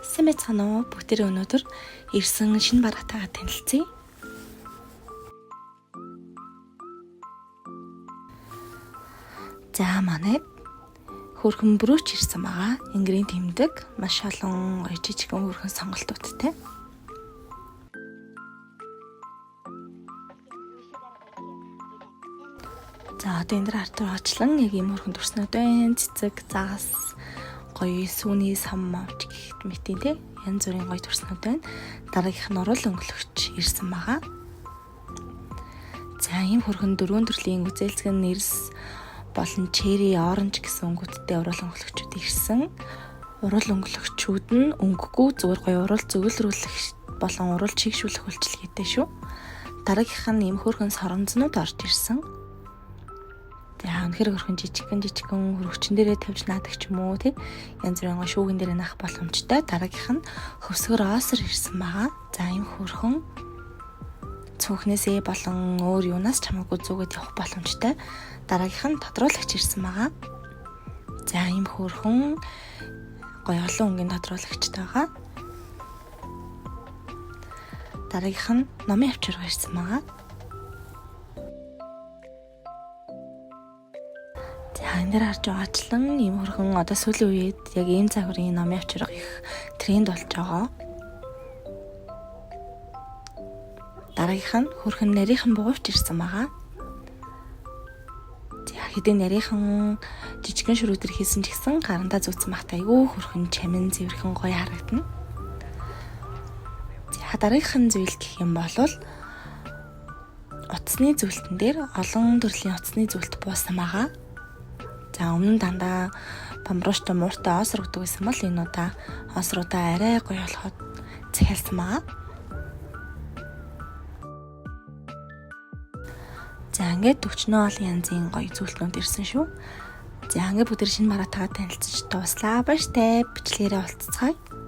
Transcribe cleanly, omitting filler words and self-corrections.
Сайн байцгаана уу? Бүгдээрээ өнөөдөр ирсэн шинэ бараатайгаа танилцъя. За манай хөрхөн брүүч ирсэн байгаа. Ингрийн тэмдэг маш олон гоё жижигхэн хөрхөн сонголтуудтай. За одоо энэ дээр ард руучлан яг ийм хөрхөн төрснүүд байна. Цэцэг, загас, гоё сүүний сам мовч гэхэд мэтийн те янз бүрийн гоё төрснүүд байна. Дараагийнх нь урал өнгөлөгч ирсэн байгаа. За ийм хөрхөн дөрвөн төрлийн үзээлцгэн нэрс болон черри, оранж гэсэн өнгөдтэй урал өнгөлөгчүүд ирсэн. Урал өнгөлөгчүүд нь өнгөгүй зүгээр гоё урал зөвлөрүүлэх болон урал чигшүүлэх үйлчилгээтэй шүү. Дараагийнх нь ийм хөрхөн соронзнууд орж ирсэн. За үнэхээр хөрхөн жижигхэн хөрөгчөн дээрээ тавьж наадаг ч юм уу тий янз бүрийн шүүгэн дээрээ наах боломжтой. Дараагийнх нь хөвсгөр осор ирсэн байгаа. За ийм хөрхөн цүнхнээсээ болон өөр юунаас ч хамаагүй зүгээд явах боломжтой. Дараагийнх нь тодруулагч ирсэн байгаа. За ийм хөрхөн гоё олон өнгийн тодруулагчтай байгаа. Дараагийнх нь номын авчиргаа ирсэн байгаа. Энэ дээр харж байгаачлан ийм хөрхөн одоо сүүлийн үед яг ийм загварын номын авчирга их тренд болж байгаа. Дараагийнх нь хөрхөн нарийнхан бугуйч ирсэн байгаа. За хэдийн нарийнхан жижигхэн ширүүдэр хийсэн ч гэсэн гарандаа зүүцсэн багт айгүй хөрхөн чамин зэвэрхэн гоё харагдана. За дараагийнх нь зүйл гэх юм бол утасны зүйлтэн дээр олон төрлийн утасны зүйлт буусан байгаа. За өмнө нь дандаа бамбууштай мууртай осор өгдөг байсан бол энэ удаа осруудаа арай гоё болоход захиалсан байгаа. За ингээд төвчнөө олон янзын гоё зүйлтнүүд ирсэн шүү. За ингээд бүгд шинэ бараатайгаа танилцж дуслаа. Баяртай бичлэгээрээ уулзцгаая.